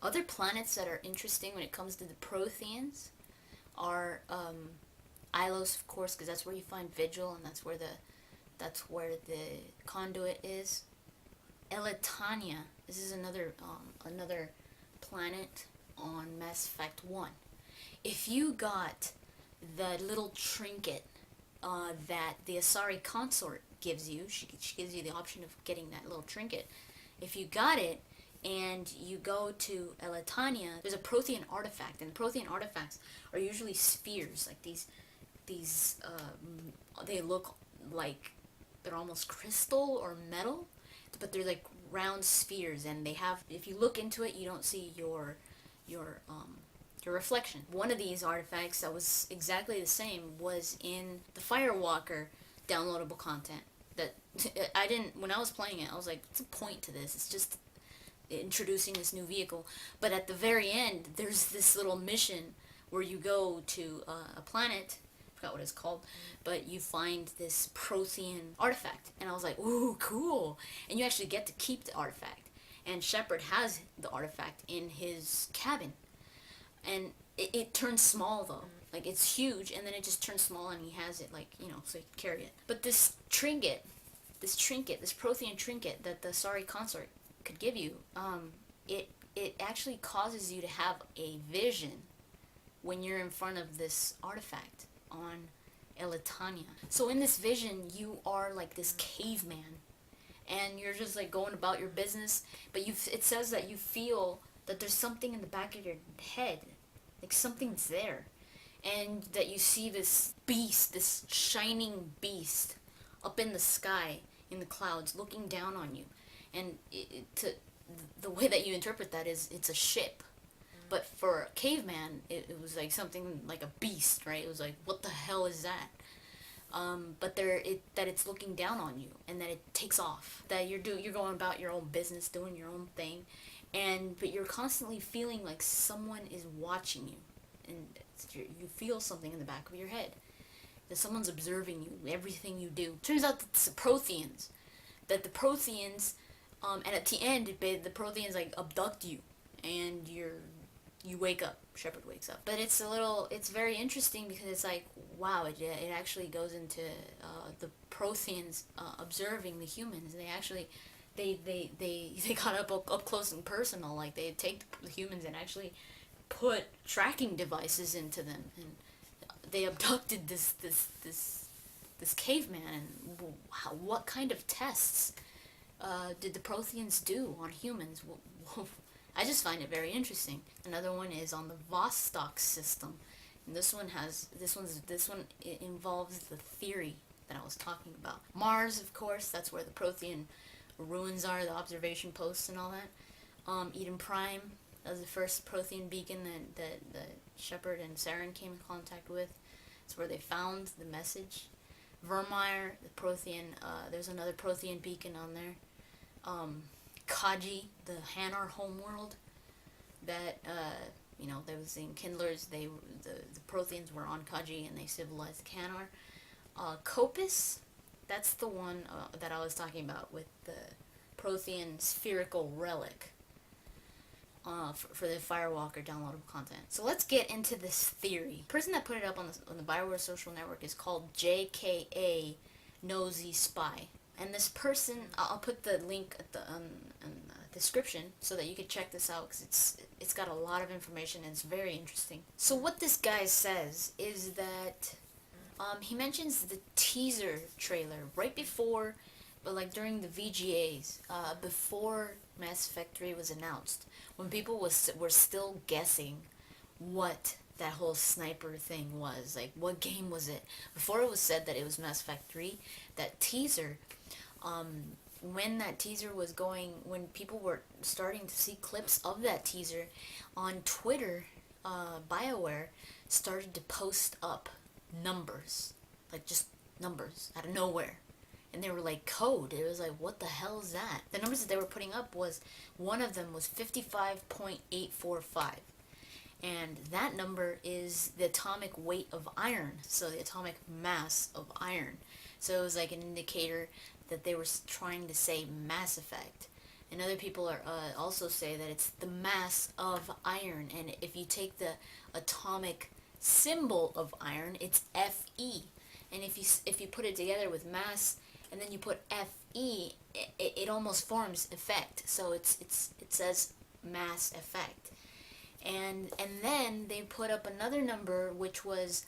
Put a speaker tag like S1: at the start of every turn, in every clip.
S1: Other planets that are interesting when it comes to the Protheans are Ilos, of course, because that's where you find Vigil, and that's where the conduit is. Eletania. This is another planet on Mass Effect 1. If you got the little trinket that the Asari consort gives you, she gives you the option of getting that little trinket. If you got it and you go to Eletania, there's a Prothean artifact, and Prothean artifacts are usually spheres, like these they look like they're almost crystal or metal, but they're like round spheres, and they have, if you look into it, you don't see your reflection. One of these artifacts that was exactly the same was in the Firewalker downloadable content. That I didn't, when I was playing it, I was like, what's the point to this? It's just introducing this new vehicle. But at the very end, there's this little mission where you go to a planet, I forgot what it's called, but you find this Prothean artifact. And I was like, ooh, cool. And you actually get to keep the artifact. And Shepard has the artifact in his cabin. And it turns small, though. Like, it's huge, and then it just turns small, and he has it, like, so he can carry it. But this Prothean trinket that the Sari consort could give you, it actually causes you to have a vision when you're in front of this artifact on Eletania. So in this vision, you are like this caveman, and you're just like going about your business, but it says that you feel that there's something in the back of your head, like something's there, and that you see this beast, this shining beast, up in the sky, in the clouds, looking down on you. And the way that you interpret that is it's a ship. But for a caveman, it was like something like a beast, right? It was like, what the hell is that? But that it's looking down on you, and that it takes off. That you're going about your own business, doing your own thing, but you're constantly feeling like someone is watching you, and you feel something in the back of your head, that someone's observing you, everything you do. Turns out that it's the Protheans, and at the end, the Protheans like abduct you, and you wake up. Shepard wakes up. But it's very interesting because it's like, wow, it actually goes into the Protheans observing the humans. They actually, they got up close and personal. Like, they take the humans and actually put tracking devices into them, and they abducted this caveman. And what kind of tests did the Protheans do on humans? I just find it very interesting. Another one is on the Vostok system, and this one involves the theory that I was talking about. Mars, of course, that's where the Prothean ruins are, the observation posts and all that. Eden Prime, that was the first Prothean beacon that Shepard and Saren came in contact with. It's where they found the message. Vermeer, the Prothean, there's another Prothean beacon on there. Kaji, the Hanar homeworld, that there was the Enkindlers. The Protheans were on Kaji, and they civilized Hanar. Copus, that's the one that I was talking about with the Prothean spherical relic for the Firewalker downloadable content. So let's get into this theory. The person that put it up on the Bioware social network is called JKA Nosy Spy. And this person, I'll put the link at the description so that you can check this out, because it's got a lot of information and it's very interesting. So what this guy says is that he mentions the teaser trailer right before, but like during the VGAs, before Mass Effect 3 was announced, when people were still guessing what that whole sniper thing was, like what game was it, before it was said that it was Mass Effect 3, that teaser, when that teaser was going, when people were starting to see clips of that teaser on Twitter, BioWare started to post up numbers, like just numbers out of nowhere. And they were like code. It was like, what the hell is that? The numbers that they were putting up was, one of them was 55.845. And that number is the atomic weight of iron, so the atomic mass of iron. So it was like an indicator that they were trying to say Mass Effect. And other people are also say that it's the mass of iron. And if you take the atomic symbol of iron, it's Fe. And if you put it together with mass, and then you put Fe, it almost forms effect. So it says Mass Effect. And then they put up another number, which was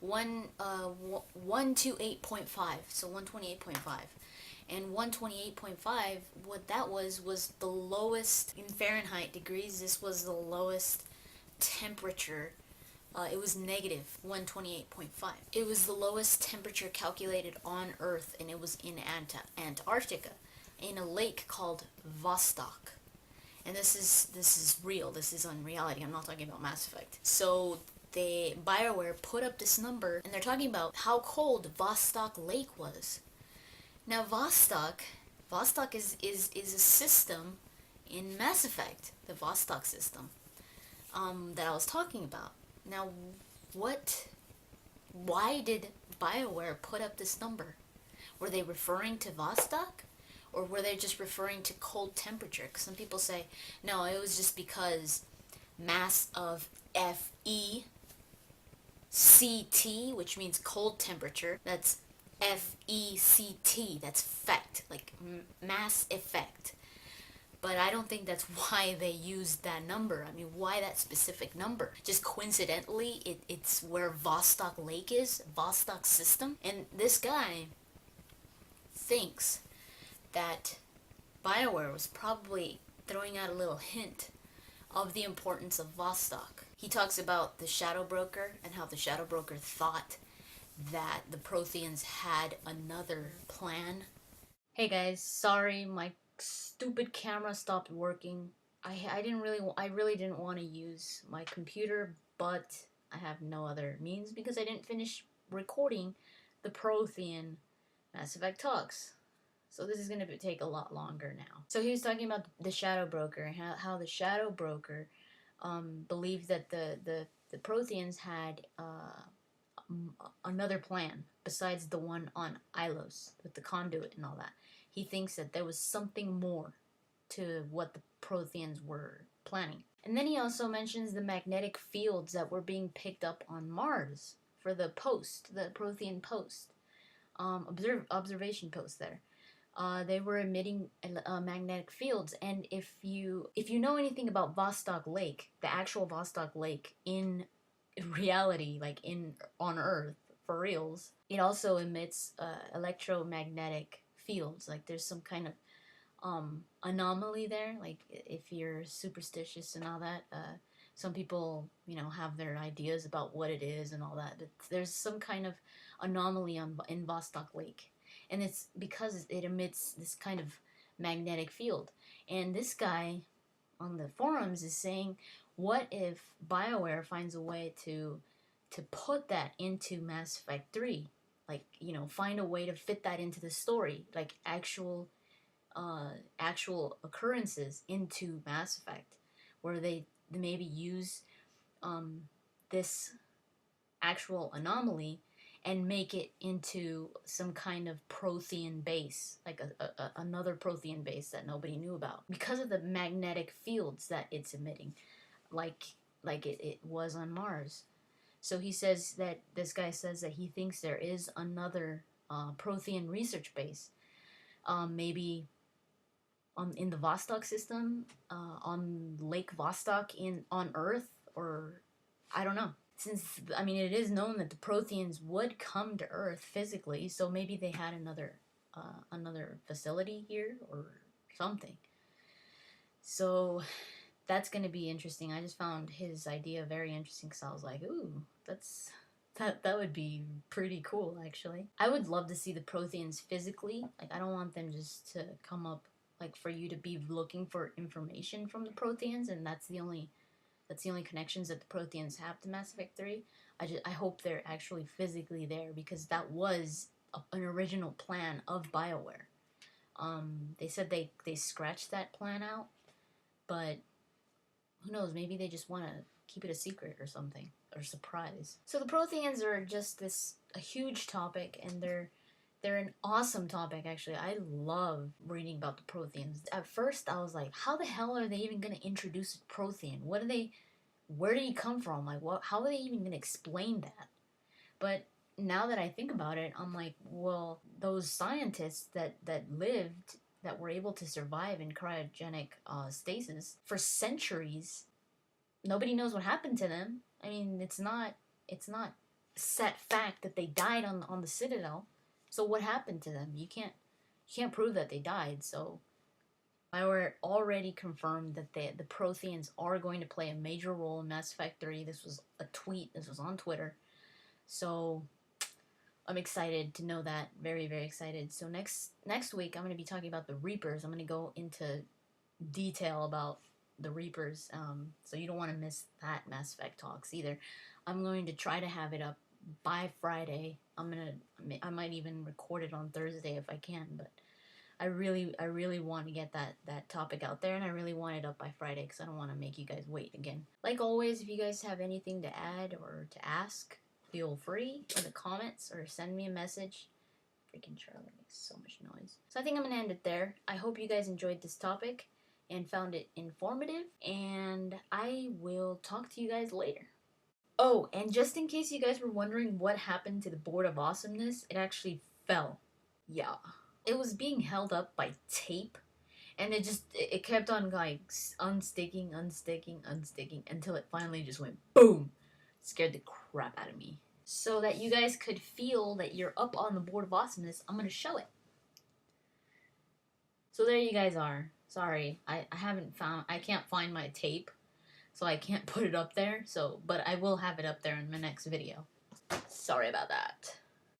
S1: 128.5. So 128.5. And 128.5, what that was the lowest in Fahrenheit degrees. This was the lowest temperature. It was negative 128.5. It was the lowest temperature calculated on Earth, and it was in Antarctica, in a lake called Vostok. And this is real. This is on reality. I'm not talking about Mass Effect. So BioWare put up this number, and they're talking about how cold Vostok Lake was. Now Vostok is a system in Mass Effect, the Vostok system, that I was talking about. Now, why did BioWare put up this number? Were they referring to Vostok? Or were they just referring to cold temperature? Because some people say, no, it was just because mass of FeCT, which means cold temperature, that's FECT, that's effect, like mass effect. But I don't think that's why they used that number. I mean, why that specific number? Just coincidentally, it's where Vostok Lake is, Vostok system. And this guy thinks that BioWare was probably throwing out a little hint of the importance of Vostok. He talks about the Shadow Broker and how the Shadow Broker thought that the Protheans had another plan. Hey guys, sorry, my stupid camera stopped working. I really didn't want to use my computer, but I have no other means because I didn't finish recording the Prothean Mass Effect talks. So this is going to take a lot longer now. So he was talking about the Shadow Broker and how the Shadow Broker believed that the Protheans had another plan besides the one on Ilos with the conduit and all that. He thinks that there was something more to what the Protheans were planning. And then he also mentions the magnetic fields that were being picked up on Mars for the Prothean post, observation post there. They were emitting magnetic fields, and if you know anything about Vostok Lake, the actual Vostok Lake in reality, like on Earth for reals, it also emits electromagnetic fields. Like there's some kind of anomaly there. Like if you're superstitious and all that, some people have their ideas about what it is and all that. But there's some kind of anomaly in Vostok Lake. And it's because it emits this kind of magnetic field. And this guy on the forums is saying, what if BioWare finds a way to put that into Mass Effect 3? Like, find a way to fit that into the story, like actual occurrences into Mass Effect, where they maybe use this actual anomaly and make it into some kind of Prothean base, like another Prothean base that nobody knew about, because of the magnetic fields that it's emitting, like it was on Mars. So he says that this guy says that he thinks there is another Prothean research base, maybe in the Vostok system, on Lake Vostok on Earth, or I don't know. Since, it is known that the Protheans would come to Earth physically, so maybe they had another facility here or something. So that's going to be interesting. I just found his idea very interesting, because I was like, ooh, that would be pretty cool, actually. I would love to see the Protheans physically. Like, I don't want them just to come up, like, for you to be looking for information from the Protheans, and that's the only connections that the Protheans have to Mass Effect 3. I hope they're actually physically there, because that was an original plan of BioWare. They said they scratched that plan out, but who knows, maybe they just want to keep it a secret or something, or surprise. So the Protheans are just a huge topic, and they're They're an awesome topic, actually. I love reading about the Protheans. At first, I was like, how the hell are they even going to introduce a Prothean? What are they, where did he come from? Like, what, how are they even going to explain that? But now that I think about it, I'm like, well, those scientists that lived, that were able to survive in cryogenic stasis for centuries, nobody knows what happened to them. I mean, it's not set fact that they died on the Citadel. So what happened to them? You can't prove that they died. So I were already confirmed that the Protheans are going to play a major role in Mass Effect 3. This was a tweet. This was on Twitter. So I'm excited to know that. Very, very excited. So next week I'm going to be talking about the Reapers. I'm going to go into detail about the Reapers. So you don't want to miss that Mass Effect talks either. I'm going to try to have it up by Friday. I might even record it on Thursday if I can, but I really want to get that topic out there, and I really want it up by Friday because I don't want to make you guys wait again. Like always, if you guys have anything to add or to ask, feel free in the comments or send me a message. Freaking Charlie makes so much noise. So I think I'm gonna end it there. I hope you guys enjoyed this topic and found it informative, and I will talk to you guys later. Oh, and just in case you guys were wondering what happened to the Board of Awesomeness, it actually fell. Yeah. It was being held up by tape, and it kept on like unsticking until it finally just went boom. Scared the crap out of me. So that you guys could feel that you're up on the Board of Awesomeness, I'm gonna show it. So there you guys are. Sorry, I can't find my tape, so I can't put it up there. But I will have it up there in my next video. Sorry about that.